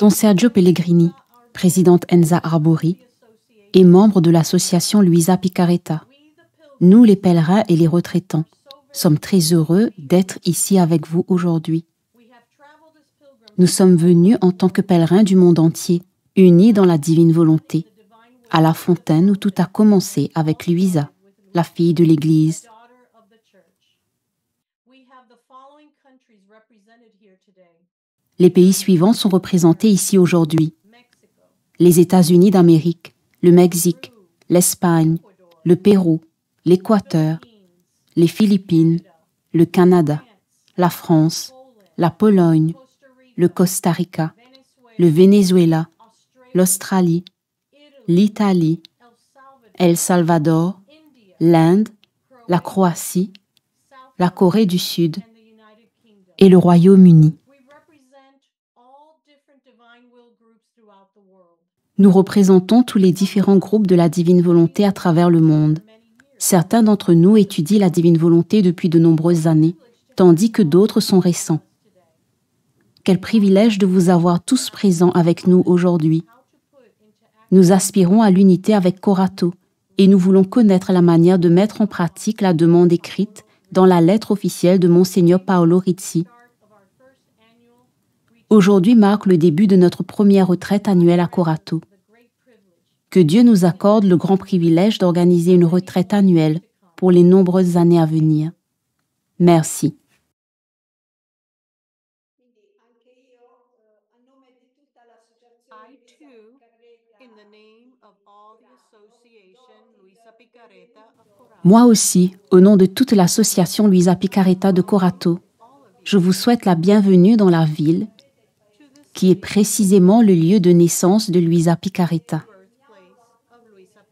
Don Sergio Pellegrini, présidente Enza Arbori, et membre de l'association Luisa Picaretta. Nous, les pèlerins et les retraitants, sommes très heureux d'être ici avec vous aujourd'hui. Nous sommes venus en tant que pèlerins du monde entier, unis dans la divine volonté, à la fontaine où tout a commencé avec Luisa, la fille de l'Église. Les pays suivants sont représentés ici aujourd'hui. Les États-Unis d'Amérique, le Mexique, l'Espagne, le Pérou, l'Équateur, les Philippines, le Canada, la France, la Pologne, le Costa Rica, le Venezuela, l'Australie, l'Italie, El Salvador, l'Inde, la Croatie, la Corée du Sud et le Royaume-Uni. Nous représentons tous les différents groupes de la divine volonté à travers le monde. Certains d'entre nous étudient la divine volonté depuis de nombreuses années, tandis que d'autres sont récents. Quel privilège de vous avoir tous présents avec nous aujourd'hui. Nous aspirons à l'unité avec Corato et nous voulons connaître la manière de mettre en pratique la demande écrite dans la lettre officielle de Monseigneur Paolo Rizzi. Aujourd'hui marque le début de notre première retraite annuelle à Corato. Que Dieu nous accorde le grand privilège d'organiser une retraite annuelle pour les nombreuses années à venir. Merci. Moi aussi, au nom de toute l'association Luisa Picaretta de Corato, je vous souhaite la bienvenue dans la ville qui est précisément le lieu de naissance de Luisa Picaretta.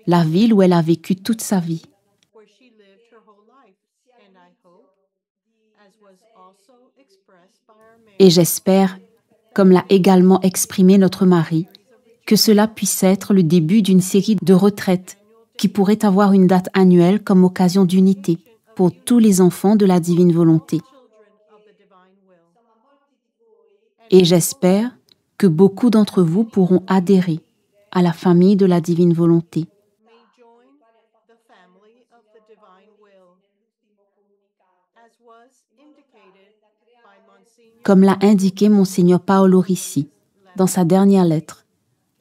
La ville où elle a vécu toute sa vie. Et j'espère, comme l'a également exprimé notre mari, que cela puisse être le début d'une série de retraites qui pourrait avoir une date annuelle comme occasion d'unité pour tous les enfants de la divine volonté. Et j'espère que beaucoup d'entre vous pourront adhérer à la famille de la divine volonté. Comme l'a indiqué Monseigneur Paolo Rizzi dans sa dernière lettre,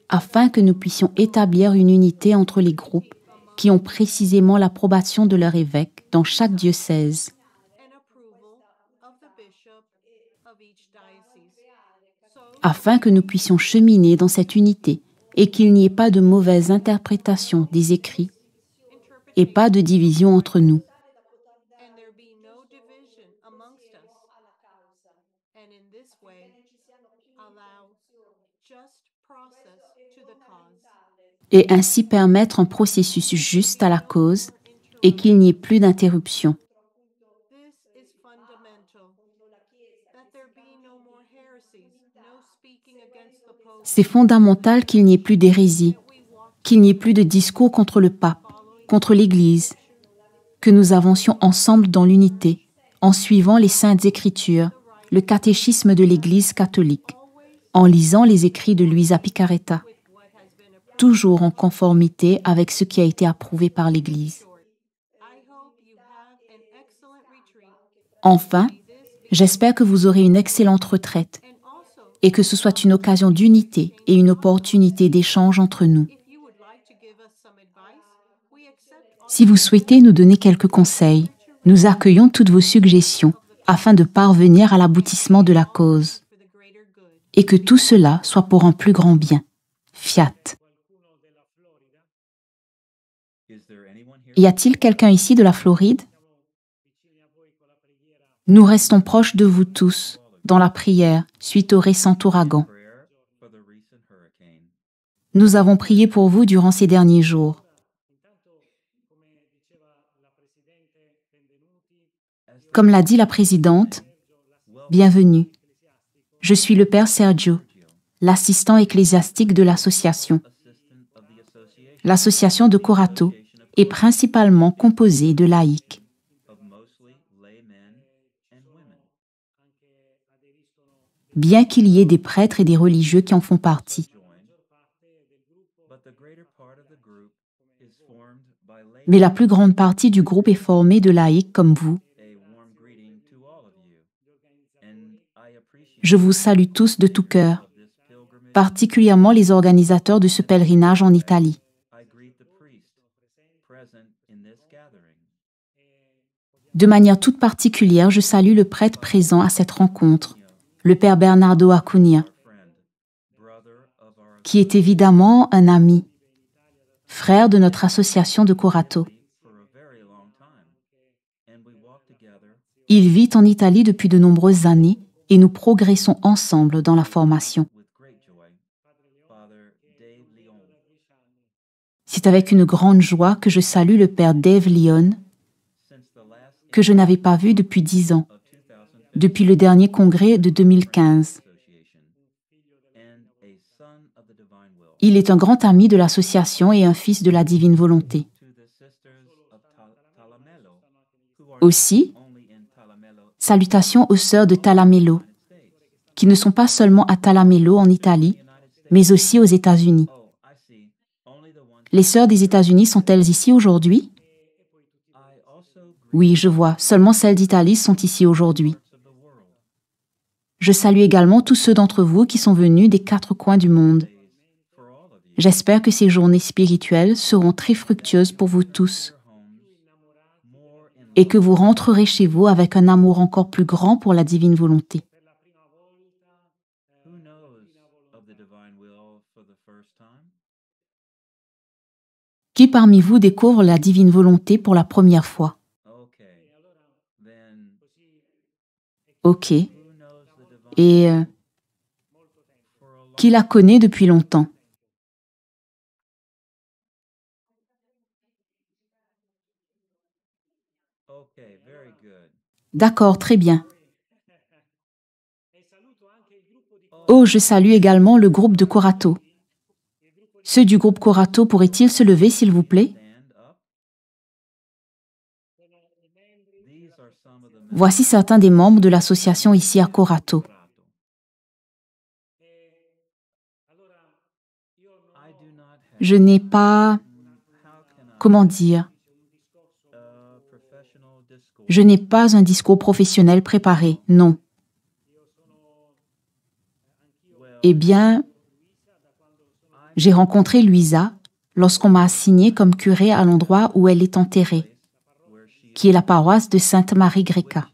afin que nous puissions établir une unité entre les groupes qui ont précisément l'approbation de leur évêque dans chaque diocèse. Afin que nous puissions cheminer dans cette unité et qu'il n'y ait pas de mauvaise interprétation des écrits et pas de division entre nous. Et ainsi permettre un processus juste à la cause et qu'il n'y ait plus d'interruption. C'est fondamental qu'il n'y ait plus d'hérésie, qu'il n'y ait plus de discours contre le pape, contre l'Église, que nous avancions ensemble dans l'unité, en suivant les saintes écritures, le catéchisme de l'Église catholique, en lisant les écrits de Luisa Picaretta, toujours en conformité avec ce qui a été approuvé par l'Église. Enfin, j'espère que vous aurez une excellente retraite et que ce soit une occasion d'unité et une opportunité d'échange entre nous. Si vous souhaitez nous donner quelques conseils, nous accueillons toutes vos suggestions afin de parvenir à l'aboutissement de la cause et que tout cela soit pour un plus grand bien. Fiat. Y a-t-il quelqu'un ici de la Floride? Nous restons proches de vous tous dans la prière suite au récent ouragan. Nous avons prié pour vous durant ces derniers jours. Comme l'a dit la présidente, bienvenue. Je suis le père Sergio, l'assistant ecclésiastique de l'association. L'association de Corato est principalement composée de laïcs. bien qu'il y ait des prêtres et des religieux qui en font partie. Mais la plus grande partie du groupe est formée de laïcs comme vous. Je vous salue tous de tout cœur, particulièrement les organisateurs de ce pèlerinage en Italie. De manière toute particulière, je salue le prêtre présent à cette rencontre, le père Bernardo Acunha, qui est évidemment un ami, frère de notre association de Corato. Il vit en Italie depuis de nombreuses années et nous progressons ensemble dans la formation. C'est avec une grande joie que je salue le père Dave Lyon, que je n'avais pas vu depuis 10 ans, depuis le dernier congrès de 2015. Il est un grand ami de l'association et un fils de la divine volonté. Aussi, salutations aux sœurs de Talamelo, qui ne sont pas seulement à Talamelo en Italie, mais aussi aux États-Unis. Les sœurs des États-Unis sont-elles ici aujourd'hui? Oui, je vois, seulement celles d'Italie sont ici aujourd'hui. Je salue également tous ceux d'entre vous qui sont venus des 4 coins du monde. J'espère que ces journées spirituelles seront très fructueuses pour vous tous et que vous rentrerez chez vous avec un amour encore plus grand pour la divine volonté. Qui parmi vous découvre la divine volonté pour la première fois? Ok. Et qui la connaît depuis longtemps? D'accord, très bien. Oh, je salue également le groupe de Corato. Ceux du groupe Corato pourraient-ils se lever, s'il vous plaît? Voici certains des membres de l'association ici à Corato. Je n'ai pas... Comment dire? Je n'ai pas un discours professionnel préparé, non. Eh bien, j'ai rencontré Luisa lorsqu'on m'a assignée comme curé à l'endroit où elle est enterrée, qui est la paroisse de Sainte Marie Greca.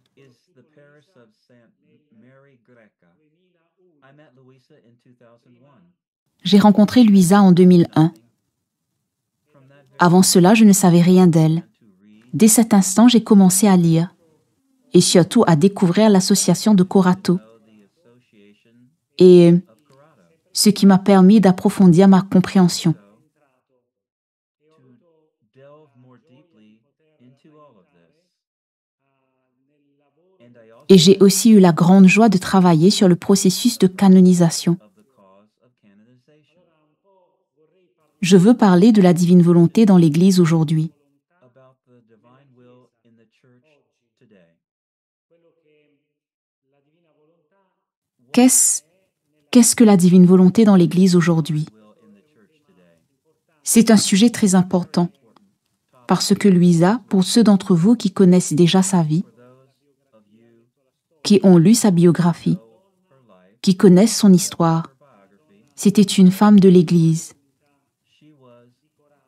J'ai rencontré Luisa en 2001. Avant cela, je ne savais rien d'elle. Dès cet instant, j'ai commencé à lire et surtout à découvrir l'association de Corato, et ce qui m'a permis d'approfondir ma compréhension. Et j'ai aussi eu la grande joie de travailler sur le processus de canonisation. Je veux parler de la divine volonté dans l'Église aujourd'hui. Qu'est-ce que la divine volonté dans l'Église aujourd'hui? C'est un sujet très important, parce que Luisa, pour ceux d'entre vous qui connaissent déjà sa vie, qui ont lu sa biographie, qui connaissent son histoire, c'était une femme de l'Église,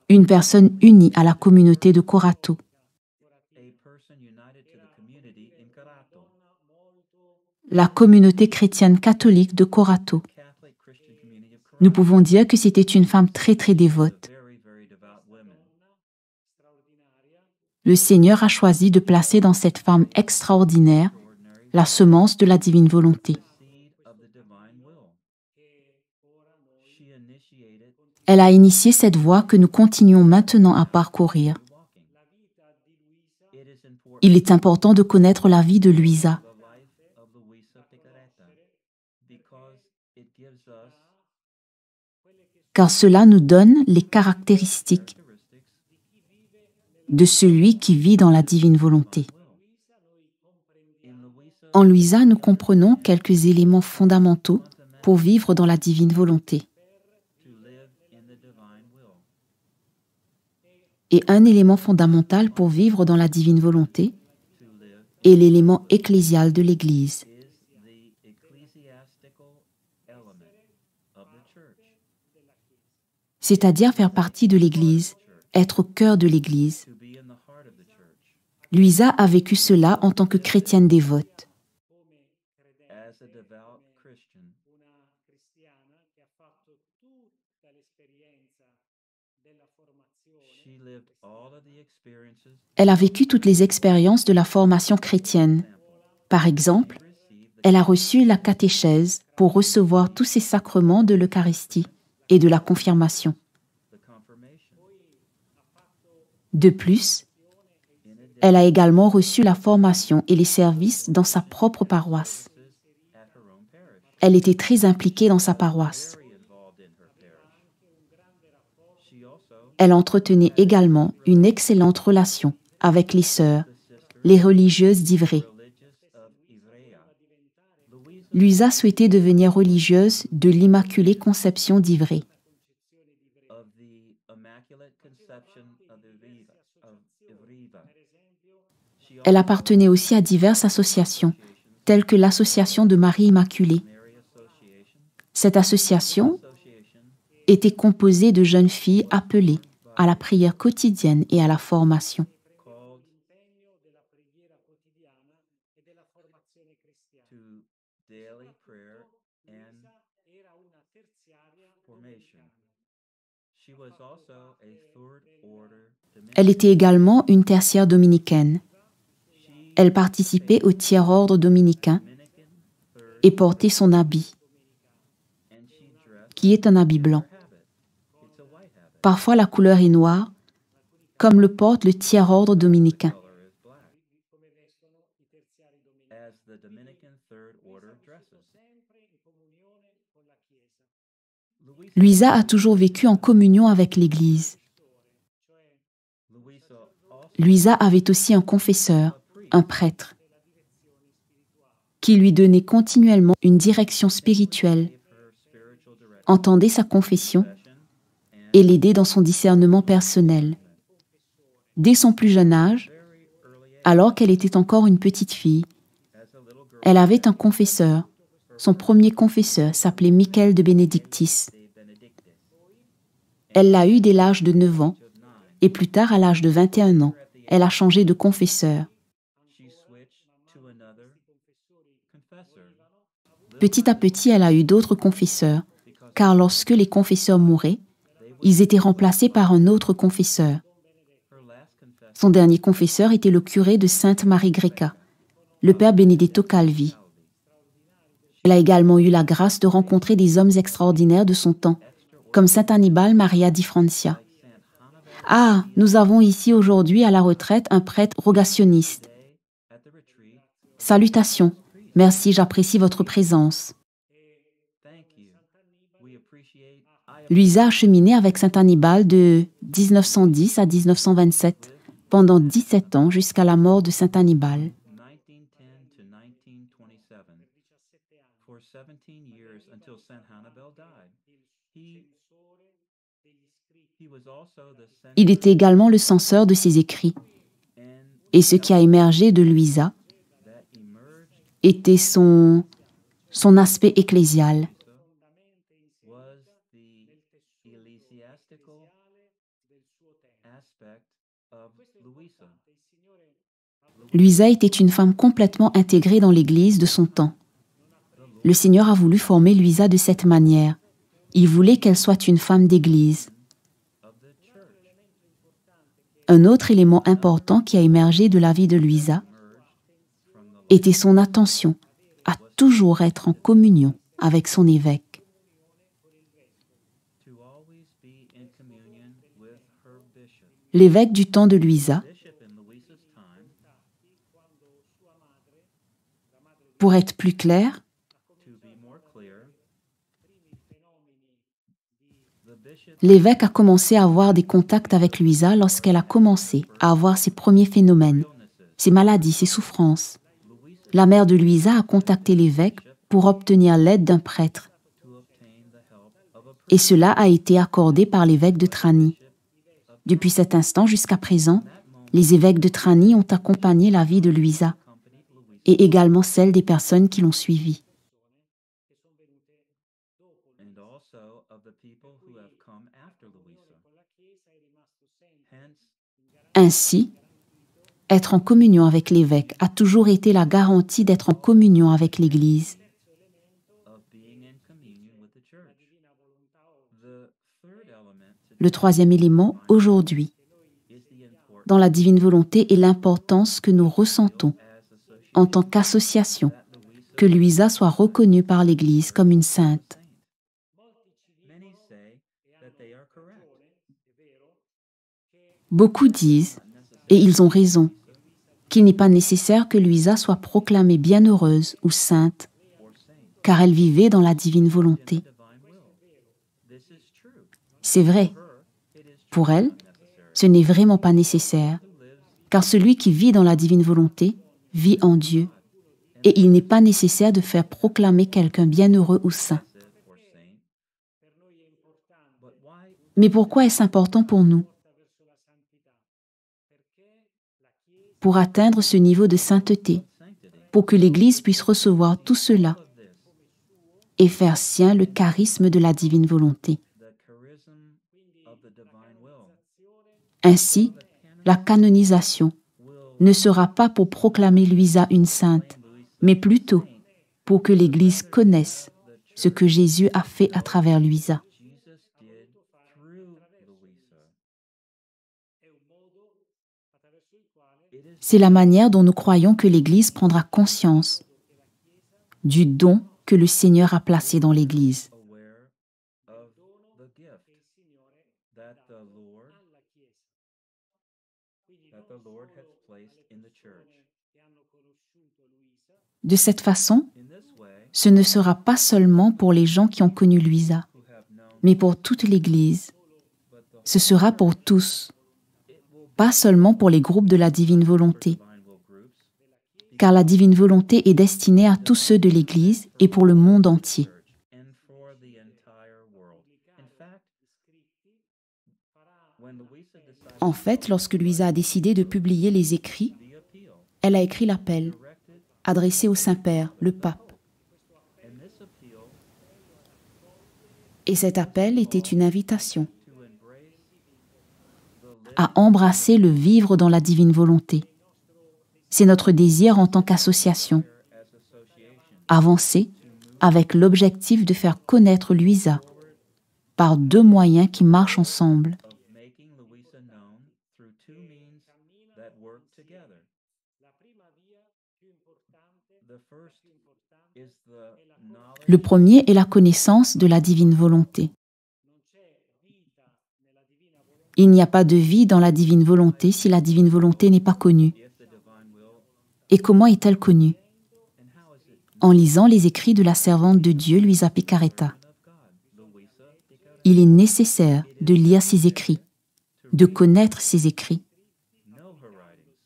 une personne unie à la communauté de Corato. La communauté chrétienne catholique de Corato. Nous pouvons dire que c'était une femme très très dévote. Le Seigneur a choisi de placer dans cette femme extraordinaire la semence de la divine volonté. Elle a initié cette voie que nous continuons maintenant à parcourir. Il est important de connaître la vie de Luisa, car cela nous donne les caractéristiques de celui qui vit dans la divine volonté. En Louisa, nous comprenons quelques éléments fondamentaux pour vivre dans la divine volonté. Et un élément fondamental pour vivre dans la divine volonté est l'élément ecclésial de l'Église. C'est-à-dire faire partie de l'Église, être au cœur de l'Église. Louisa a vécu cela en tant que chrétienne dévote. Elle a vécu toutes les expériences de la formation chrétienne. Par exemple, elle a reçu la catéchèse pour recevoir tous ces sacrements de l'Eucharistie et de la confirmation. De plus, elle a également reçu la formation et les services dans sa propre paroisse. Elle était très impliquée dans sa paroisse. Elle entretenait également une excellente relation avec les sœurs, les religieuses d'Ivrea. Louisa souhaitait devenir religieuse de l'Immaculée Conception d'Ivrea. Elle appartenait aussi à diverses associations, telles que l'Association de Marie Immaculée. Cette association était composée de jeunes filles appelées à la prière quotidienne et à la formation. Elle était également une tertiaire dominicaine. Elle participait au tiers-ordre dominicain et portait son habit, qui est un habit blanc. Parfois, la couleur est noire, comme le porte le tiers-ordre dominicain. Louisa a toujours vécu en communion avec l'Église. Louisa avait aussi un confesseur, un prêtre, qui lui donnait continuellement une direction spirituelle, entendait sa confession et l'aidait dans son discernement personnel. Dès son plus jeune âge, alors qu'elle était encore une petite fille, elle avait un confesseur. Son premier confesseur s'appelait Michael de Benedictis. Elle l'a eu dès l'âge de 9 ans et plus tard, à l'âge de 21 ans, elle a changé de confesseur. Petit à petit, elle a eu d'autres confesseurs, car lorsque les confesseurs mouraient, ils étaient remplacés par un autre confesseur. Son dernier confesseur était le curé de Sainte-Marie Greca, le père Benedetto Calvi. Elle a également eu la grâce de rencontrer des hommes extraordinaires de son temps, comme saint Annibale Maria di Francia. Ah, nous avons ici aujourd'hui à la retraite un prêtre rogationniste. Salutations, merci, j'apprécie votre présence. Louisa a cheminé avec saint Annibale de 1910 à 1927, pendant 17 ans jusqu'à la mort de saint Annibale. Il était également le censeur de ses écrits. Et ce qui a émergé de Louisa était son aspect ecclésial. Louisa était une femme complètement intégrée dans l'Église de son temps. Le Seigneur a voulu former Louisa de cette manière. Il voulait qu'elle soit une femme d'Église. Un autre élément important qui a émergé de la vie de Louisa était son attention à toujours être en communion avec son évêque. L'évêque du temps de Louisa, pour être plus clair, l'évêque a commencé à avoir des contacts avec Louisa lorsqu'elle a commencé à avoir ses premiers phénomènes, ses maladies, ses souffrances. La mère de Louisa a contacté l'évêque pour obtenir l'aide d'un prêtre. Et cela a été accordé par l'évêque de Trani. Depuis cet instant jusqu'à présent, les évêques de Trani ont accompagné la vie de Louisa et également celle des personnes qui l'ont suivie. Ainsi, être en communion avec l'évêque a toujours été la garantie d'être en communion avec l'Église. Le troisième élément, aujourd'hui, dans la divine volonté est l'importance que nous ressentons en tant qu'association, que Louisa soit reconnue par l'Église comme une sainte. Beaucoup disent, et ils ont raison, qu'il n'est pas nécessaire que Louisa soit proclamée bienheureuse ou sainte, car elle vivait dans la divine volonté. C'est vrai. Pour elle, ce n'est vraiment pas nécessaire, car celui qui vit dans la divine volonté vit en Dieu, et il n'est pas nécessaire de faire proclamer quelqu'un bienheureux ou saint. Mais pourquoi est-ce important pour nous? Pour atteindre ce niveau de sainteté, pour que l'Église puisse recevoir tout cela et faire sien le charisme de la divine volonté. Ainsi, la canonisation ne sera pas pour proclamer Louisa une sainte, mais plutôt pour que l'Église connaisse ce que Jésus a fait à travers Louisa. C'est la manière dont nous croyons que l'Église prendra conscience du don que le Seigneur a placé dans l'Église. De cette façon, ce ne sera pas seulement pour les gens qui ont connu Louisa, mais pour toute l'Église. Ce sera pour tous, pas seulement pour les groupes de la divine volonté, car la divine volonté est destinée à tous ceux de l'Église et pour le monde entier. En fait, lorsque Louisa a décidé de publier les écrits, elle a écrit l'appel, adressé au Saint-Père, le pape. Et cet appel était une invitation à embrasser le vivre dans la divine volonté. C'est notre désir en tant qu'association. Avancer avec l'objectif de faire connaître Louisa par deux moyens qui marchent ensemble. Le premier est la connaissance de la divine volonté. Il n'y a pas de vie dans la divine volonté si la divine volonté n'est pas connue. Et comment est-elle connue? En lisant les écrits de la servante de Dieu, Louisa Picaretta. Il est nécessaire de lire ces écrits, de connaître ces écrits.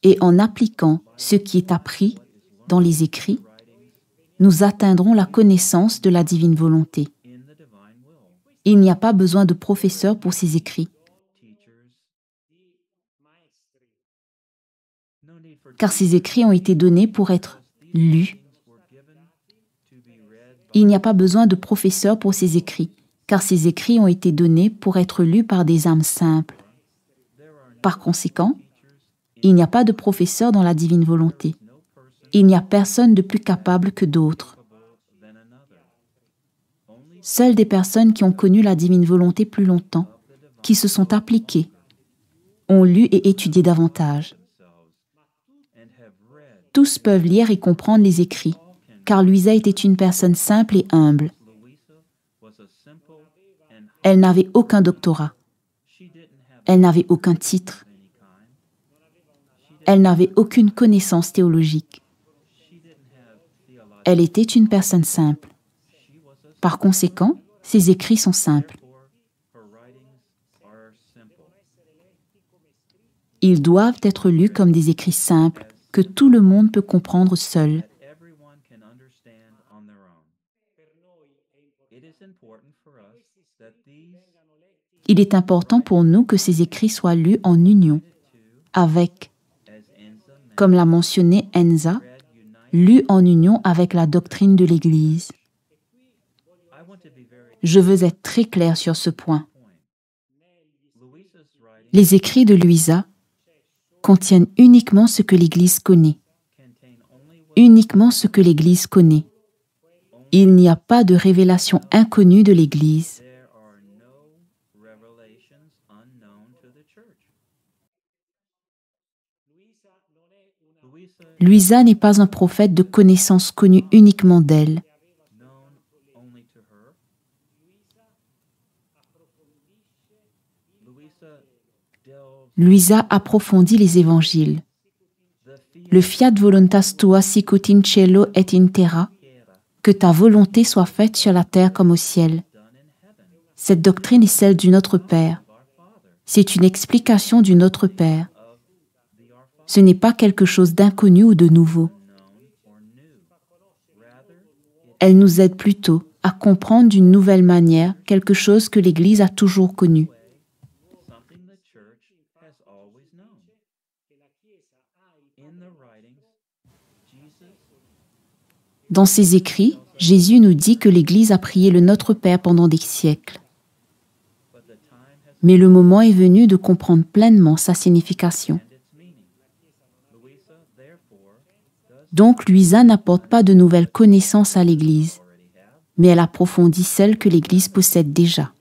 Et en appliquant ce qui est appris dans les écrits, nous atteindrons la connaissance de la divine volonté. Il n'y a pas besoin de professeur pour ces écrits. Car ces écrits ont été donnés pour être lus. Il n'y a pas besoin de professeur pour ces écrits, car ces écrits ont été donnés pour être lus par des âmes simples. Par conséquent, il n'y a pas de professeur dans la divine volonté. Il n'y a personne de plus capable que d'autres. Seules des personnes qui ont connu la divine volonté plus longtemps, qui se sont appliquées, ont lu et étudié davantage. Tous peuvent lire et comprendre les écrits, car Louisa était une personne simple et humble. Elle n'avait aucun doctorat. Elle n'avait aucun titre. Elle n'avait aucune connaissance théologique. Elle était une personne simple. Par conséquent, ses écrits sont simples. Ils doivent être lus comme des écrits simples que tout le monde peut comprendre seul Il est important pour nous que ces écrits soient lus en union avec, comme l'a mentionné Enza, lus en union avec la doctrine de l'Église. Je veux être très clair sur ce point. Les écrits de Louisa contiennent uniquement ce que l'Église connaît. Uniquement ce que l'Église connaît. Il n'y a pas de révélation inconnue de l'Église. Louisa n'est pas un prophète de connaissances connues uniquement d'elle. Louisa approfondit les évangiles. Le fiat voluntas tua sicut in cielo et in terra, que ta volonté soit faite sur la terre comme au ciel. Cette doctrine est celle du Notre Père. C'est une explication du Notre Père. Ce n'est pas quelque chose d'inconnu ou de nouveau. Elle nous aide plutôt à comprendre d'une nouvelle manière quelque chose que l'Église a toujours connu. Dans ses écrits, Jésus nous dit que l'Église a prié le Notre Père pendant des siècles. Mais le moment est venu de comprendre pleinement sa signification. Donc, Louisa n'apporte pas de nouvelles connaissances à l'Église, mais elle approfondit celles que l'Église possède déjà.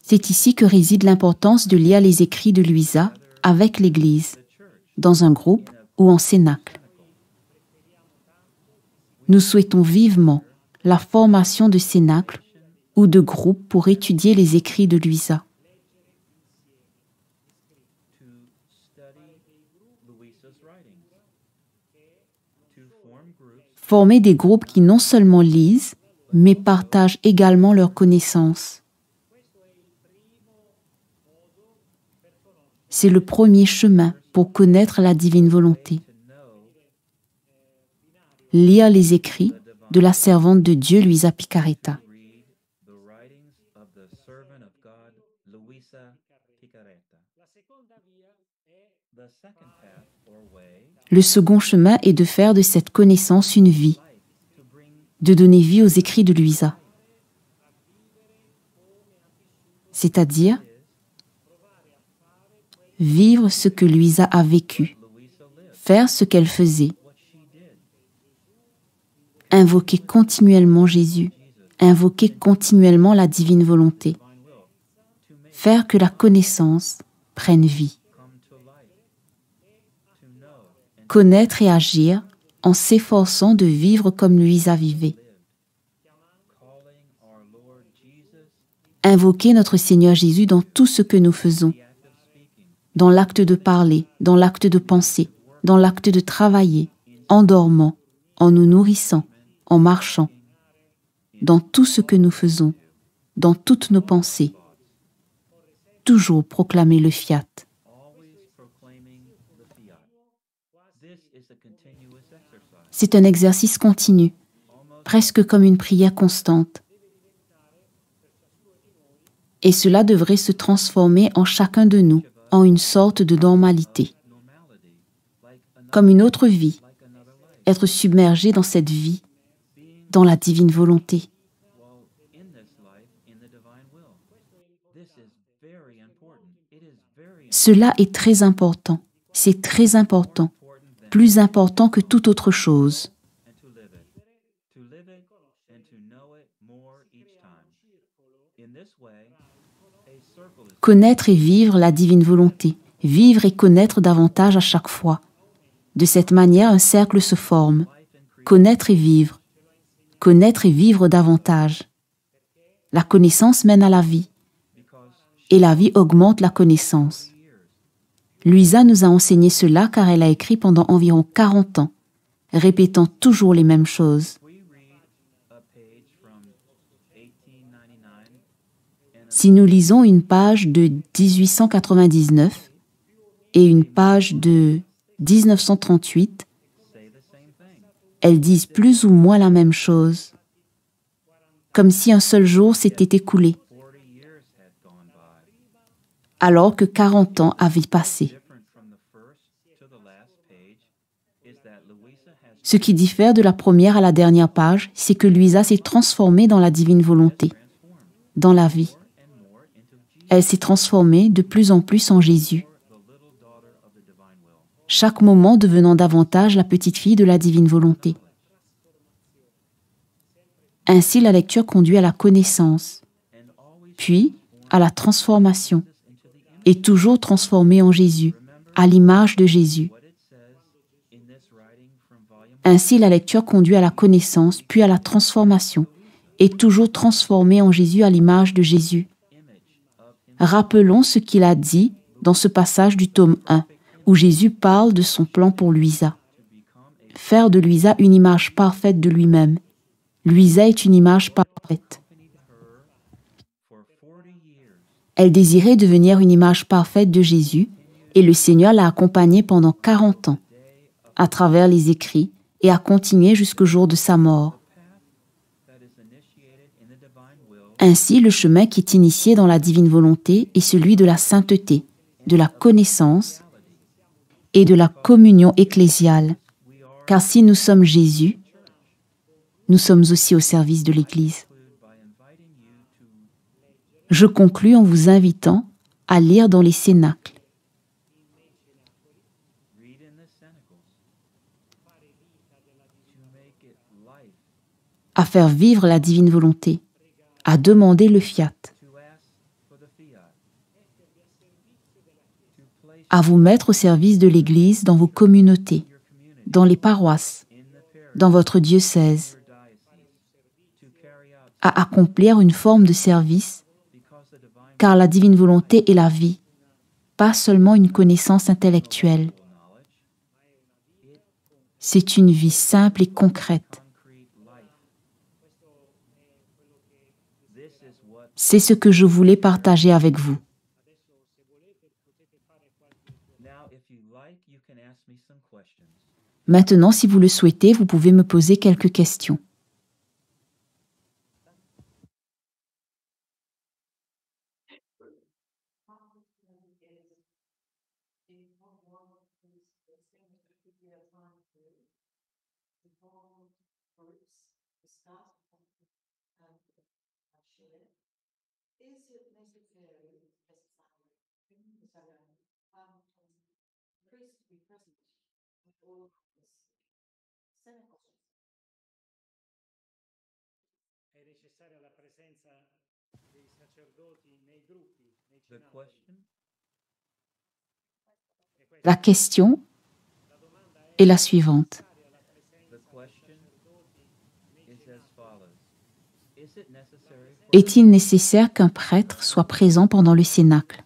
C'est ici que réside l'importance de lire les écrits de Louisa avec l'Église, dans un groupe ou en cénacle. Nous souhaitons vivement la formation de cénacles ou de groupes pour étudier les écrits de Louisa. Former des groupes qui non seulement lisent, mais partagent également leurs connaissances. C'est le premier chemin pour connaître la divine volonté. Lire les écrits de la servante de Dieu Luisa Picarretta. Le second chemin est de faire de cette connaissance une vie, de donner vie aux écrits de Louisa. C'est-à-dire vivre ce que Louisa a vécu, faire ce qu'elle faisait, invoquer continuellement Jésus, invoquer continuellement la divine volonté, faire que la connaissance prenne vie. Connaître et agir en s'efforçant de vivre comme Louisa vivait. Invoquer notre Seigneur Jésus dans tout ce que nous faisons, dans l'acte de parler, dans l'acte de penser, dans l'acte de travailler, en dormant, en nous nourrissant, en marchant, dans tout ce que nous faisons, dans toutes nos pensées. Toujours proclamer le fiat. C'est un exercice continu, presque comme une prière constante. Et cela devrait se transformer en chacun de nous en une sorte de normalité. Comme une autre vie, être submergé dans cette vie, dans la divine volonté. Cela est très important, c'est très important, plus important que toute autre chose. Connaître et vivre la divine volonté, vivre et connaître davantage à chaque fois. De cette manière, un cercle se forme. Connaître et vivre davantage. La connaissance mène à la vie, et la vie augmente la connaissance. Louisa nous a enseigné cela car elle a écrit pendant environ 40 ans, répétant toujours les mêmes choses. Si nous lisons une page de 1899 et une page de 1938, elles disent plus ou moins la même chose, comme si un seul jour s'était écoulé, alors que 40 ans avaient passé. Ce qui diffère de la première à la dernière page, c'est que Louisa s'est transformée dans la divine volonté, dans la vie. Elle s'est transformée de plus en plus en Jésus, chaque moment devenant davantage la petite fille de la divine volonté. Ainsi, la lecture conduit à la connaissance, puis à la transformation, et toujours transformée en Jésus, à l'image de Jésus. Ainsi, la lecture conduit à la connaissance, puis à la transformation, et toujours transformée en Jésus à l'image de Jésus. Rappelons ce qu'il a dit dans ce passage du tome 1, où Jésus parle de son plan pour Louisa. Faire de Louisa une image parfaite de lui-même. Louisa est une image parfaite. Elle désirait devenir une image parfaite de Jésus, et le Seigneur l'a accompagnée pendant 40 ans, à travers les écrits, et a continué jusqu'au jour de sa mort. Ainsi, le chemin qui est initié dans la divine volonté est celui de la sainteté, de la connaissance et de la communion ecclésiale. Car si nous sommes Jésus, nous sommes aussi au service de l'Église. Je conclus en vous invitant à lire dans les cénacles. À faire vivre la divine volonté, à demander le fiat, à vous mettre au service de l'Église dans vos communautés, dans les paroisses, dans votre diocèse, à accomplir une forme de service, car la divine volonté est la vie, pas seulement une connaissance intellectuelle. C'est une vie simple et concrète. C'est ce que je voulais partager avec vous. Maintenant, si vous le souhaitez, vous pouvez me poser quelques questions. La question est la suivante. Est-il nécessaire qu'un prêtre soit présent pendant le cénacle?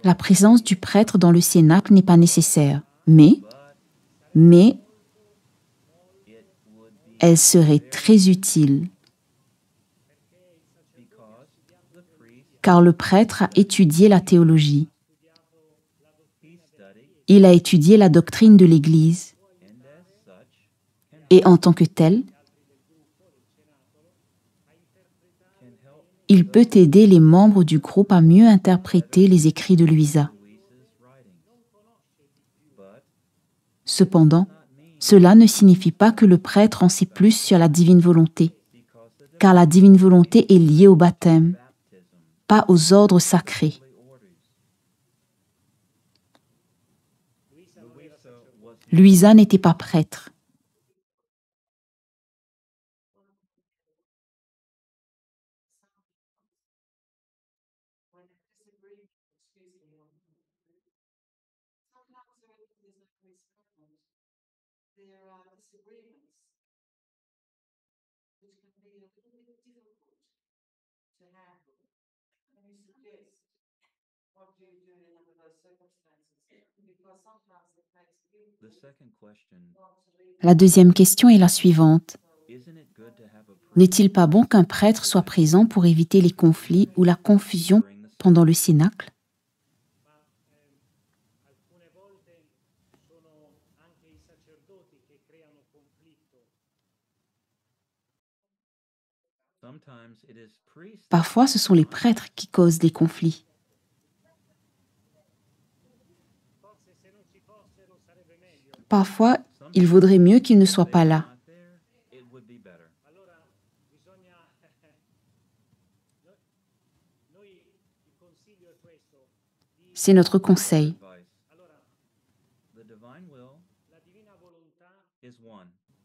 La présence du prêtre dans le cénacle n'est pas nécessaire, mais elle serait très utile, car le prêtre a étudié la théologie. Il a étudié la doctrine de l'Église, et en tant que tel, il peut aider les membres du groupe à mieux interpréter les écrits de Louisa. Cependant, cela ne signifie pas que le prêtre en sait plus sur la divine volonté, car la divine volonté est liée au baptême, pas aux ordres sacrés. Louisa n'était pas prêtre. La deuxième question est la suivante. N'est-il pas bon qu'un prêtre soit présent pour éviter les conflits ou la confusion pendant le cénacle? Parfois, ce sont les prêtres qui causent des conflits. Parfois, il vaudrait mieux qu'ils ne soient pas là. C'est notre conseil.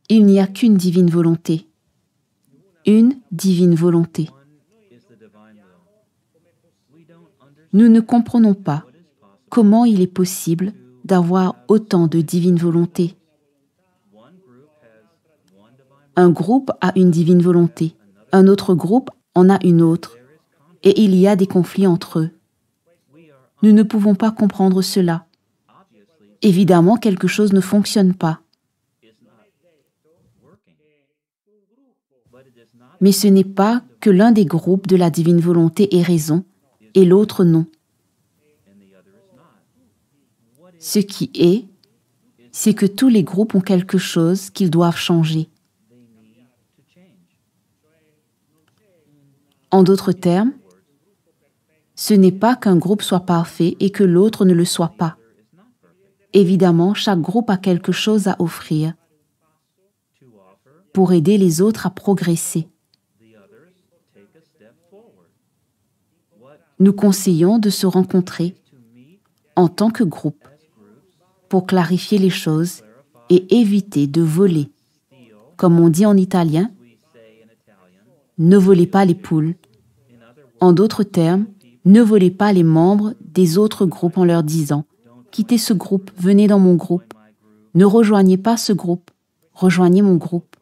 Il n'y a qu'une divine volonté. Une divine volonté. Nous ne comprenons pas comment il est possible d'avoir autant de divines volontés. Un groupe a une divine volonté, un autre groupe en a une autre, et il y a des conflits entre eux. Nous ne pouvons pas comprendre cela. Évidemment, quelque chose ne fonctionne pas. Mais ce n'est pas que l'un des groupes de la divine volonté ait raison et l'autre non. Ce qui est, c'est que tous les groupes ont quelque chose qu'ils doivent changer. En d'autres termes, ce n'est pas qu'un groupe soit parfait et que l'autre ne le soit pas. Évidemment, chaque groupe a quelque chose à offrir pour aider les autres à progresser. Nous conseillons de se rencontrer en tant que groupe pour clarifier les choses et éviter de voler. Comme on dit en italien, ne volez pas les poules. En d'autres termes, ne volez pas les membres des autres groupes en leur disant « Quittez ce groupe, venez dans mon groupe. Ne rejoignez pas ce groupe, rejoignez mon groupe. »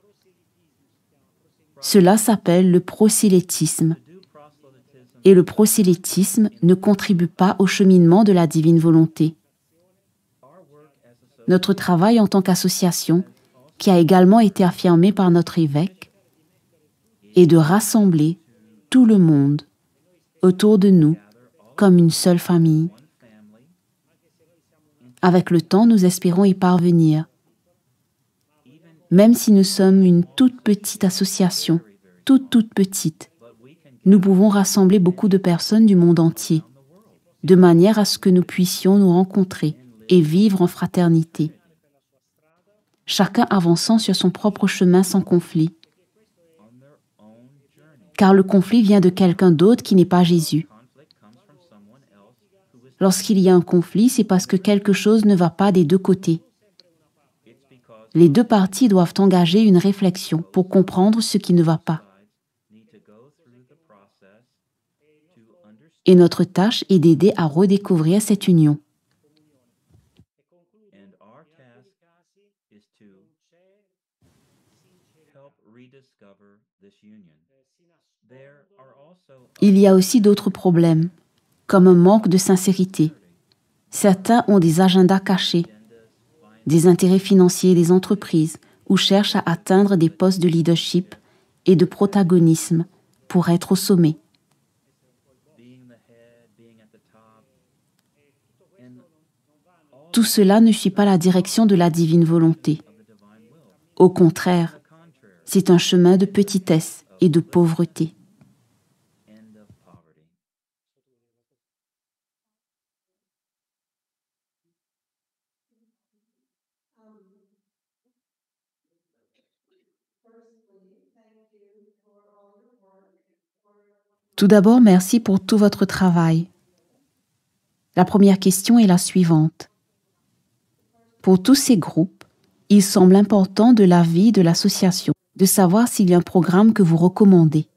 Cela s'appelle le prosélytisme. Et le prosélytisme ne contribue pas au cheminement de la divine volonté. Notre travail en tant qu'association, qui a également été affirmé par notre évêque, est de rassembler tout le monde autour de nous comme une seule famille. Avec le temps, nous espérons y parvenir. Même si nous sommes une toute petite association, toute petite, nous pouvons rassembler beaucoup de personnes du monde entier, de manière à ce que nous puissions nous rencontrer et vivre en fraternité, chacun avançant sur son propre chemin sans conflit. Car le conflit vient de quelqu'un d'autre qui n'est pas Jésus. Lorsqu'il y a un conflit, c'est parce que quelque chose ne va pas des deux côtés. Les deux parties doivent engager une réflexion pour comprendre ce qui ne va pas. Et notre tâche est d'aider à redécouvrir cette union. Il y a aussi d'autres problèmes, comme un manque de sincérité. Certains ont des agendas cachés, des intérêts financiers des entreprises ou cherchent à atteindre des postes de leadership et de protagonisme pour être au sommet. Tout cela ne suit pas la direction de la divine volonté. Au contraire, c'est un chemin de petitesse et de pauvreté. Tout d'abord, merci pour tout votre travail. La première question est la suivante. Pour tous ces groupes, il semble important de l'avis de l'association de savoir s'il y a un programme que vous recommandez.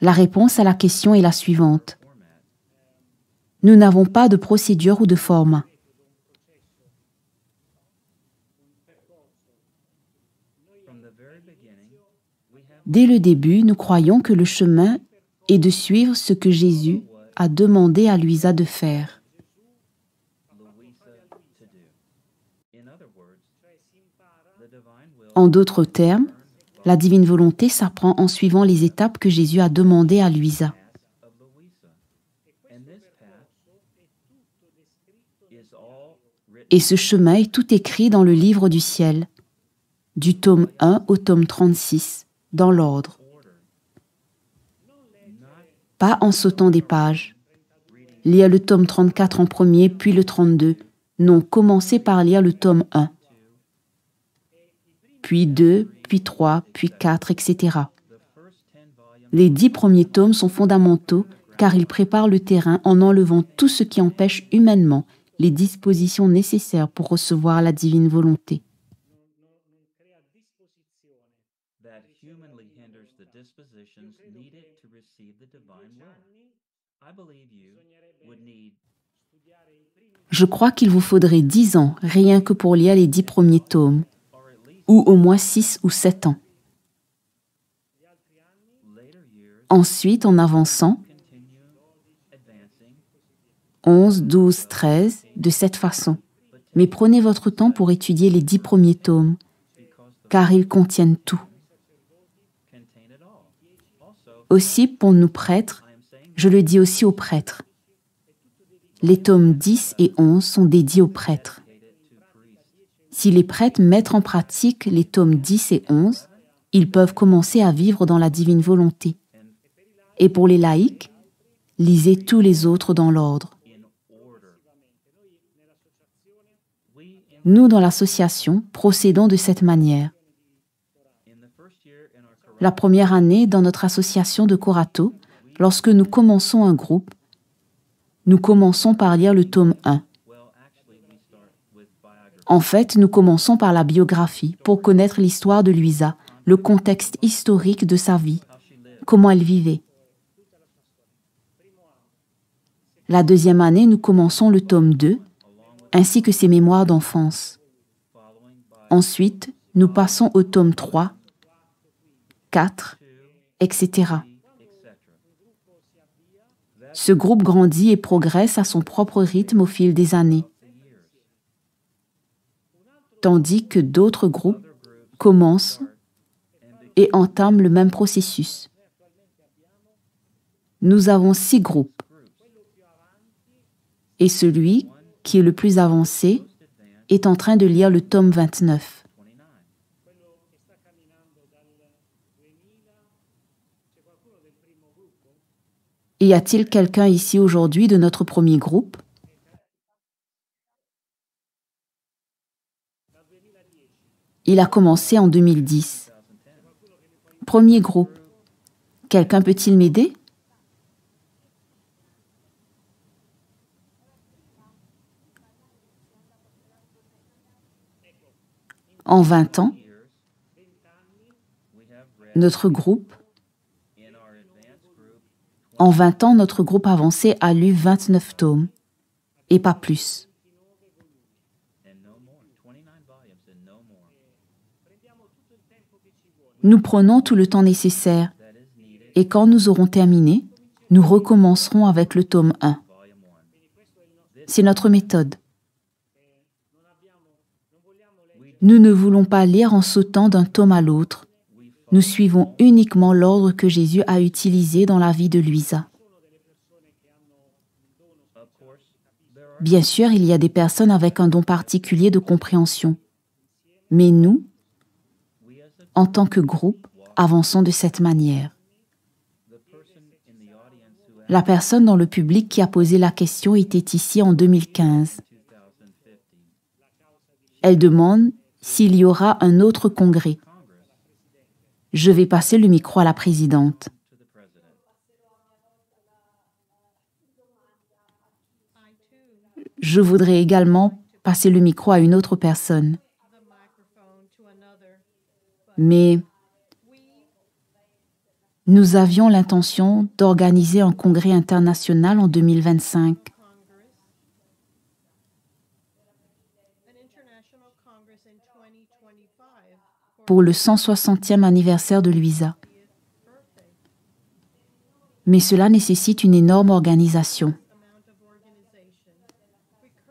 La réponse à la question est la suivante. Nous n'avons pas de procédure ou de format. Dès le début, nous croyons que le chemin est de suivre ce que Jésus a demandé à Luisa de faire. En d'autres termes, la divine volonté s'apprend en suivant les étapes que Jésus a demandées à Luisa. Et ce chemin est tout écrit dans le livre du ciel, du tome 1 au tome 36, dans l'ordre. Pas en sautant des pages. Lire le tome 34 en premier, puis le 32. Non, commencez par lire le tome 1. Puis 2, puis 3, puis 4, etc. Les 10 premiers tomes sont fondamentaux car ils préparent le terrain en enlevant tout ce qui empêche humainement les dispositions nécessaires pour recevoir la divine volonté. Je crois qu'il vous faudrait 10 ans rien que pour lire les 10 premiers tomes, ou au moins 6 ou 7 ans. Ensuite, en avançant, 11, 12, 13, de cette façon. Mais prenez votre temps pour étudier les 10 premiers tomes, car ils contiennent tout. Aussi, pour nous prêtres, je le dis aussi aux prêtres, les tomes 10 et 11 sont dédiés aux prêtres. Si les prêtres mettent en pratique les tomes 10 et 11, ils peuvent commencer à vivre dans la divine volonté. Et pour les laïcs, lisez tous les autres dans l'ordre. Nous, dans l'association, procédons de cette manière. La première année, dans notre association de Corato, lorsque nous commençons un groupe, nous commençons par lire le tome 1. En fait, nous commençons par la biographie pour connaître l'histoire de Luisa, le contexte historique de sa vie, comment elle vivait. La deuxième année, nous commençons le tome 2, ainsi que ses mémoires d'enfance. Ensuite, nous passons au tome 3, 4, etc. Ce groupe grandit et progresse à son propre rythme au fil des années, tandis que d'autres groupes commencent et entament le même processus. Nous avons 6 groupes, et celui qui est le plus avancé est en train de lire le tome 29. Y a-t-il quelqu'un ici aujourd'hui de notre premier groupe? Il a commencé en 2010. Premier groupe. Quelqu'un peut-il m'aider? En 20 ans, notre groupe avancé a lu 29 tomes, et pas plus. Nous prenons tout le temps nécessaire, et quand nous aurons terminé, nous recommencerons avec le tome 1. C'est notre méthode. Nous ne voulons pas lire en sautant d'un tome à l'autre. Nous suivons uniquement l'ordre que Jésus a utilisé dans la vie de Luisa. Bien sûr, il y a des personnes avec un don particulier de compréhension. Mais nous, en tant que groupe, avançons de cette manière. La personne dans le public qui a posé la question était ici en 2015. Elle demande s'il y aura un autre congrès. Je vais passer le micro à la présidente. Je voudrais également passer le micro à une autre personne. Mais nous avions l'intention d'organiser un congrès international en 2025. Pour le 160e anniversaire de Luisa. Mais cela nécessite une énorme organisation.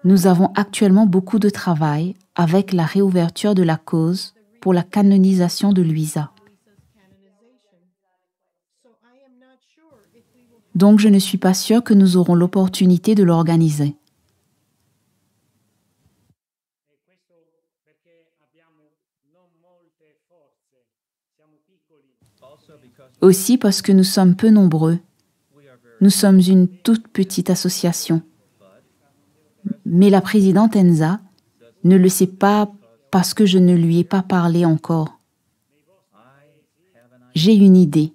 Nous avons actuellement beaucoup de travail avec la réouverture de la cause pour la canonisation de Luisa. Donc je ne suis pas sûre que nous aurons l'opportunité de l'organiser. Aussi parce que nous sommes peu nombreux. Nous sommes une toute petite association. Mais la présidente Enza ne le sait pas parce que je ne lui ai pas parlé encore. J'ai une idée.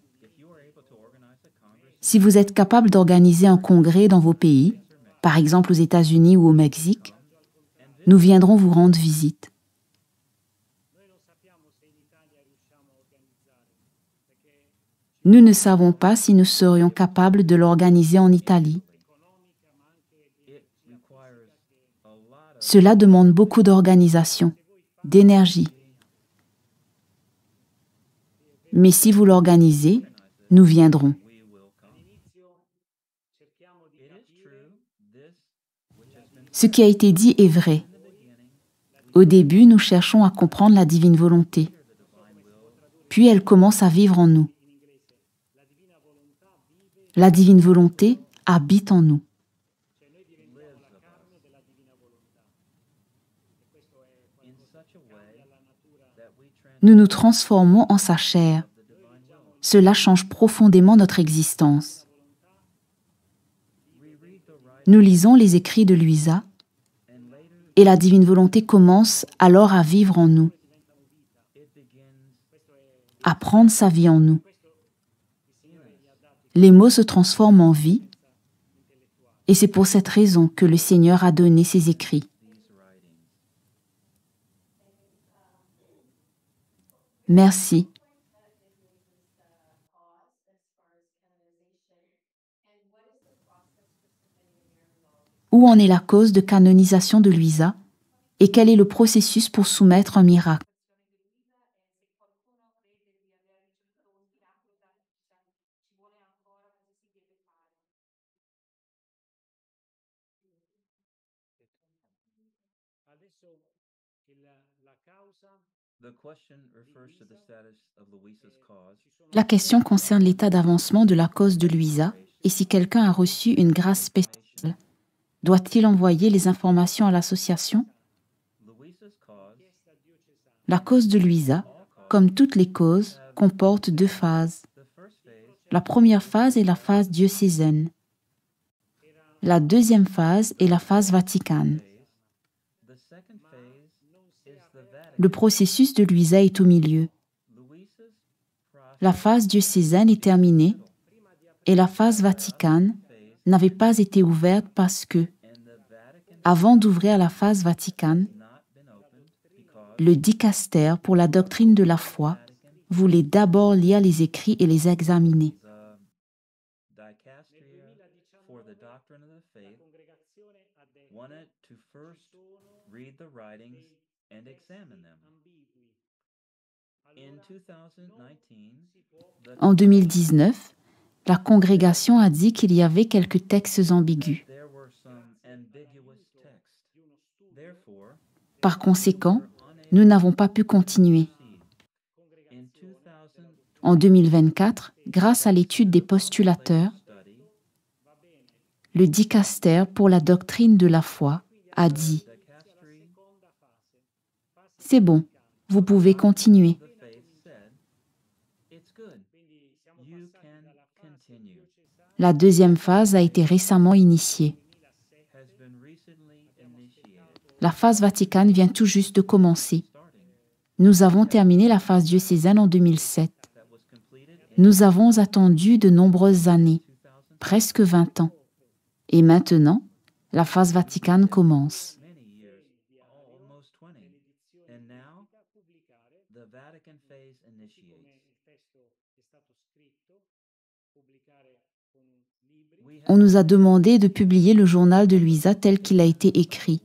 Si vous êtes capable d'organiser un congrès dans vos pays, par exemple aux États-Unis ou au Mexique, nous viendrons vous rendre visite. Nous ne savons pas si nous serions capables de l'organiser en Italie. Cela demande beaucoup d'organisation, d'énergie. Mais si vous l'organisez, nous viendrons. Ce qui a été dit est vrai. Au début, nous cherchons à comprendre la divine volonté. Puis elle commence à vivre en nous. La divine volonté habite en nous. Nous nous transformons en sa chair. Cela change profondément notre existence. Nous lisons les écrits de Luisa et la divine volonté commence alors à vivre en nous, à prendre sa vie en nous. Les mots se transforment en vie et c'est pour cette raison que le Seigneur a donné ces écrits. Merci. Où en est la cause de canonisation de Luisa et quel est le processus pour soumettre un miracle? La question concerne l'état d'avancement de la cause de Luisa et si quelqu'un a reçu une grâce spéciale. Doit-il envoyer les informations à l'association? La cause de Luisa, comme toutes les causes, comporte deux phases. La première phase est la phase diocésaine. La deuxième phase est la phase vaticane. Le processus de Luisa est au milieu. La phase diocésaine est terminée et la phase vaticane n'avait pas été ouverte parce que, avant d'ouvrir la phase vaticane, le dicaster pour la doctrine de la foi voulait d'abord lire les écrits et les examiner. En 2019, la congrégation a dit qu'il y avait quelques textes ambigus. Par conséquent, nous n'avons pas pu continuer. En 2024, grâce à l'étude des postulateurs, le dicaster pour la doctrine de la foi a dit « C'est bon, vous pouvez continuer ». La deuxième phase a été récemment initiée. La phase vaticane vient tout juste de commencer. Nous avons terminé la phase diocésaine en 2007. Nous avons attendu de nombreuses années, presque 20 ans. Et maintenant, la phase vaticane commence. On nous a demandé de publier le journal de Luisa tel qu'il a été écrit,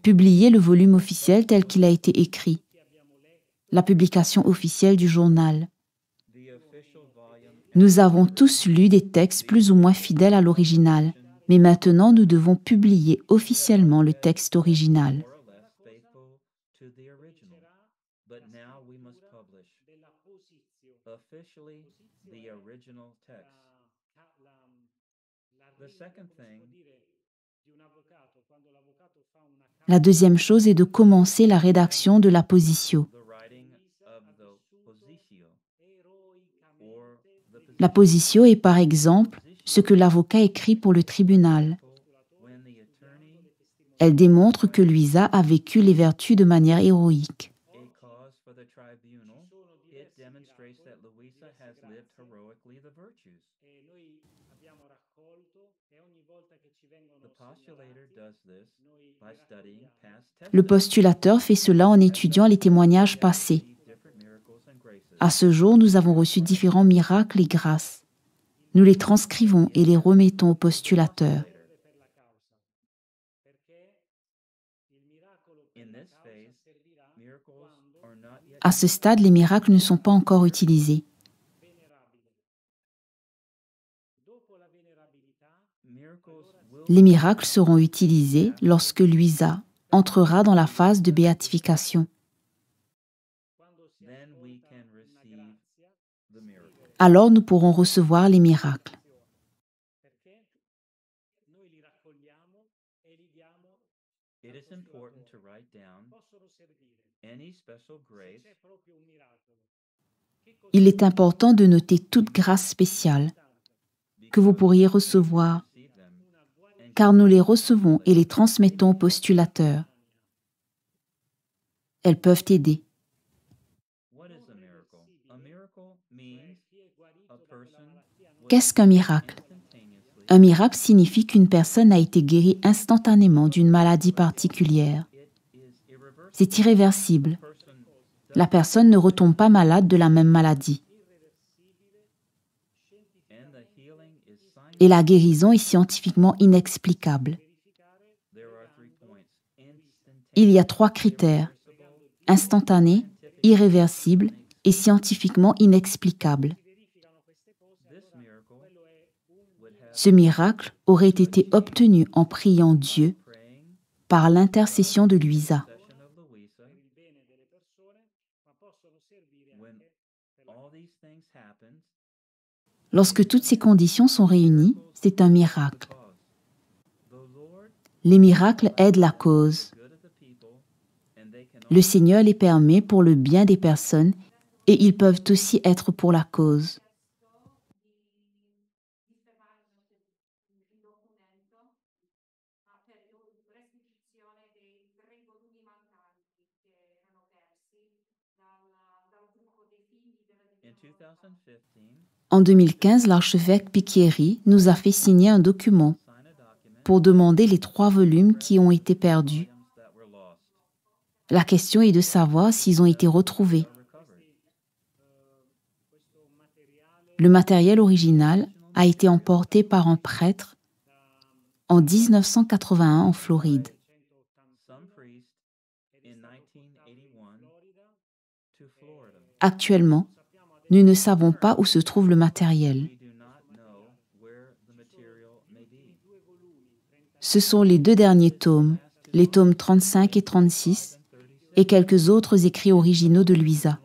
publier le volume officiel tel qu'il a été écrit, la publication officielle du journal. Nous avons tous lu des textes plus ou moins fidèles à l'original, mais maintenant nous devons publier officiellement le texte original. La deuxième chose est de commencer la rédaction de la positio. La positio est par exemple ce que l'avocat écrit pour le tribunal. Elle démontre que Luisa a vécu les vertus de manière héroïque. Le postulateur fait cela en étudiant les témoignages passés. À ce jour, nous avons reçu différents miracles et grâces. Nous les transcrivons et les remettons au postulateur. À ce stade, les miracles ne sont pas encore utilisés. Les miracles seront utilisés lorsque Luisa entrera dans la phase de béatification. Alors nous pourrons recevoir les miracles. Il est important de noter toute grâce spéciale que vous pourriez recevoir, car nous les recevons et les transmettons au postulateur. Elles peuvent aider. Qu'est-ce qu'un miracle? Un miracle signifie qu'une personne a été guérie instantanément d'une maladie particulière. C'est irréversible. La personne ne retombe pas malade de la même maladie. Et la guérison est scientifiquement inexplicable. Il y a 3 critères: instantané, irréversible et scientifiquement inexplicable. Ce miracle aurait été obtenu en priant Dieu par l'intercession de Luisa. Lorsque toutes ces conditions sont réunies, c'est un miracle. Les miracles aident la cause. Le Seigneur les permet pour le bien des personnes et ils peuvent aussi être pour la cause. En 2015, l'archevêque Piquieri nous a fait signer un document pour demander les 3 volumes qui ont été perdus. La question est de savoir s'ils ont été retrouvés. Le matériel original a été emporté par un prêtre en 1981 en Floride. Actuellement, nous ne savons pas où se trouve le matériel. Ce sont les 2 derniers tomes, les tomes 35 et 36, et quelques autres écrits originaux de Luisa.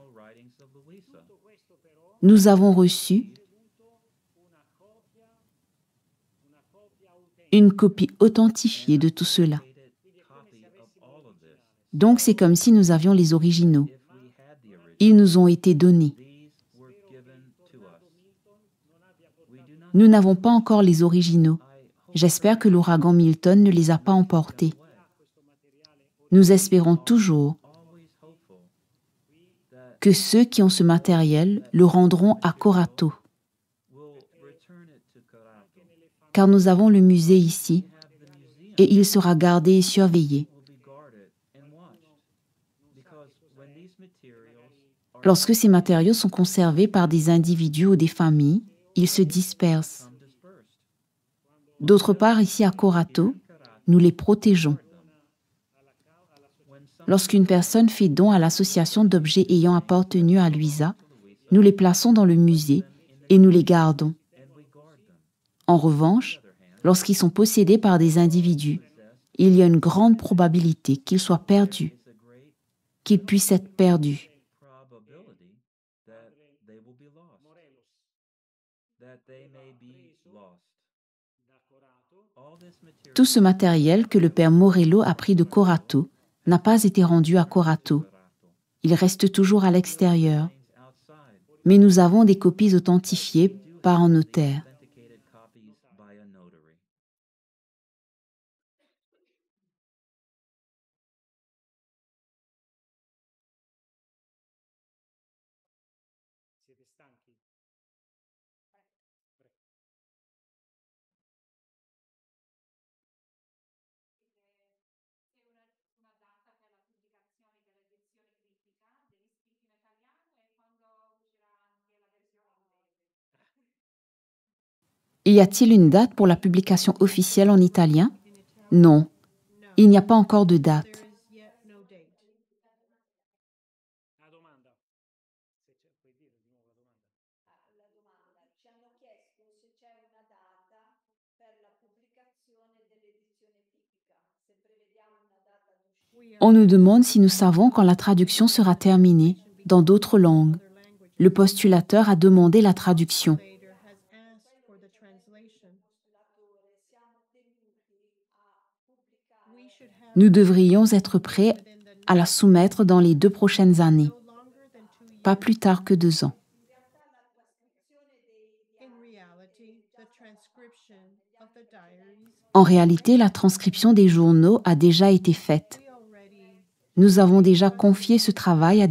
Nous avons reçu une copie authentifiée de tout cela. Donc c'est comme si nous avions les originaux. Ils nous ont été donnés. Nous n'avons pas encore les originaux. J'espère que l'ouragan Milton ne les a pas emportés. Nous espérons toujours que ceux qui ont ce matériel le rendront à Corato. Car nous avons le musée ici et il sera gardé et surveillé. Lorsque ces matériaux sont conservés par des individus ou des familles, ils se dispersent. D'autre part, ici à Corato, nous les protégeons. Lorsqu'une personne fait don à l'association d'objets ayant appartenu à Luisa, nous les plaçons dans le musée et nous les gardons. En revanche, lorsqu'ils sont possédés par des individus, il y a une grande probabilité qu'ils soient perdus, qu'ils puissent être perdus. Tout ce matériel que le père Morello a pris de Corato n'a pas été rendu à Corato. Il reste toujours à l'extérieur. Mais nous avons des copies authentifiées par un notaire. Y a-t-il une date pour la publication officielle en italien? Non, il n'y a pas encore de date. On nous demande si nous savons quand la traduction sera terminée dans d'autres langues. Le postulateur a demandé la traduction. Nous devrions être prêts à la soumettre dans les 2 prochaines années, pas plus tard que 2 ans. En réalité, la transcription des journaux a déjà été faite. Nous avons déjà confié ce travail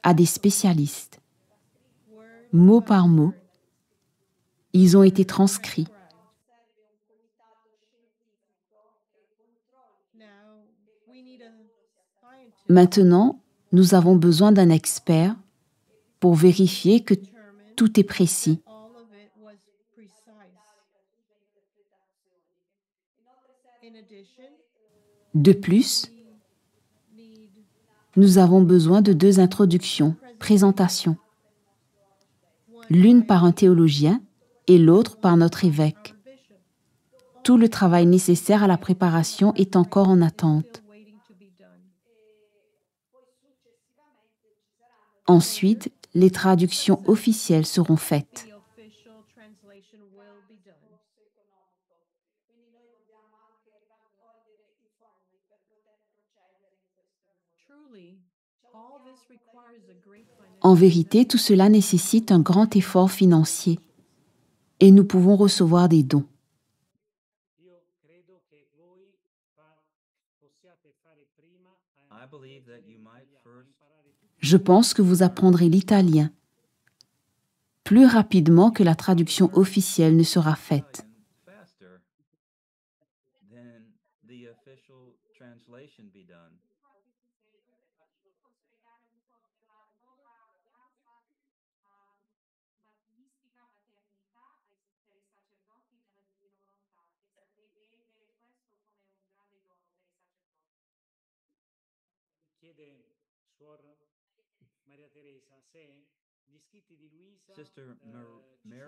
à des spécialistes. Mot par mot, ils ont été transcrits. Maintenant, nous avons besoin d'un expert pour vérifier que tout est précis. De plus, nous avons besoin de 2 introductions, présentations. L'une par un théologien et l'autre par notre évêque. Tout le travail nécessaire à la préparation est encore en attente. Ensuite, les traductions officielles seront faites. En vérité, tout cela nécessite un grand effort financier et nous pouvons recevoir des dons. Je pense que vous apprendrez l'italien plus rapidement que la traduction officielle ne sera faite.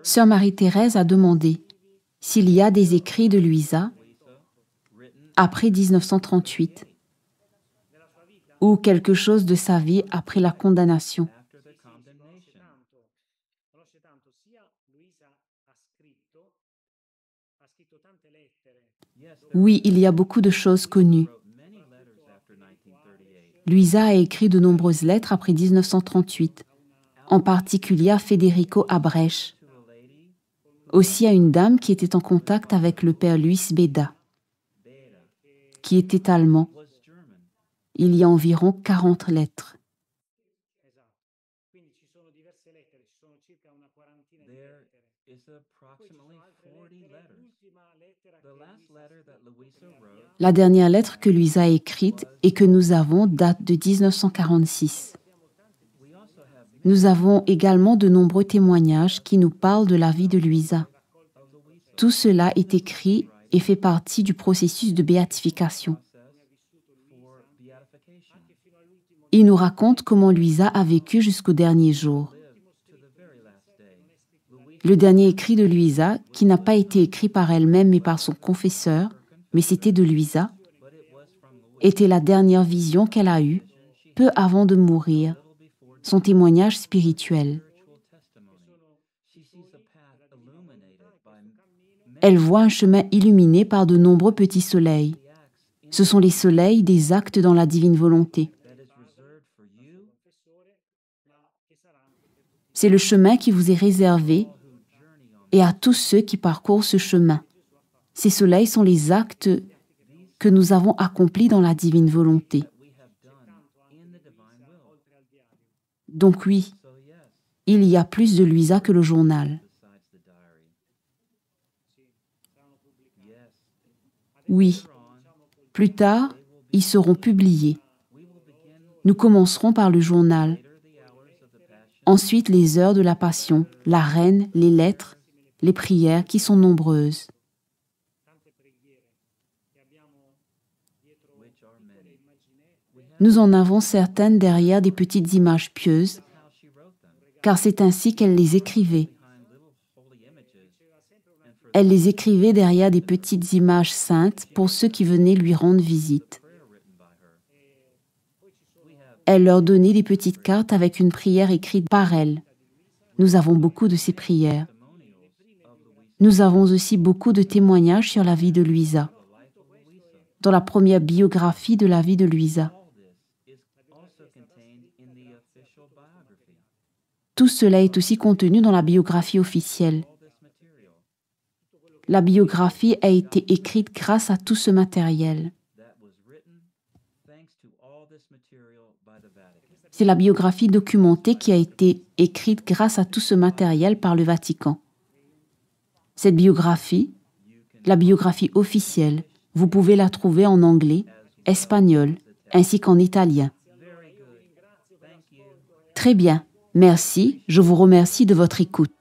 Sœur Marie-Thérèse a demandé s'il y a des écrits de Luisa après 1938 ou quelque chose de sa vie après la condamnation. Oui, il y a beaucoup de choses connues. Luisa a écrit de nombreuses lettres après 1938, en particulier à Federico Abrech, aussi à une dame qui était en contact avec le père Luis Beda, qui était allemand. Il y a environ 40 lettres. La dernière lettre que Luisa a écrite et que nous avons date de 1946. Nous avons également de nombreux témoignages qui nous parlent de la vie de Luisa. Tout cela est écrit et fait partie du processus de béatification. Il nous raconte comment Luisa a vécu jusqu'au dernier jour. Le dernier écrit de Luisa, qui n'a pas été écrit par elle-même mais par son confesseur, mais c'était de Luisa, était la dernière vision qu'elle a eue, peu avant de mourir, son témoignage spirituel. Elle voit un chemin illuminé par de nombreux petits soleils. Ce sont les soleils des actes dans la divine volonté. C'est le chemin qui vous est réservé et à tous ceux qui parcourent ce chemin. Ces soleils sont les actes que nous avons accomplis dans la divine volonté. Donc oui, il y a plus de Luisa que le journal. Oui, plus tard, ils seront publiés. Nous commencerons par le journal. Ensuite, les heures de la Passion, la Reine, les lettres, les prières qui sont nombreuses. Nous en avons certaines derrière des petites images pieuses, car c'est ainsi qu'elle les écrivait. Elle les écrivait derrière des petites images saintes pour ceux qui venaient lui rendre visite. Elle leur donnait des petites cartes avec une prière écrite par elle. Nous avons beaucoup de ces prières. Nous avons aussi beaucoup de témoignages sur la vie de Luisa. Dans la première biographie de la vie de Luisa. Tout cela est aussi contenu dans la biographie officielle. La biographie a été écrite grâce à tout ce matériel. C'est la biographie documentée qui a été écrite grâce à tout ce matériel par le Vatican. Cette biographie, la biographie officielle, vous pouvez la trouver en anglais, espagnol, ainsi qu'en italien. Très bien, merci, je vous remercie de votre écoute.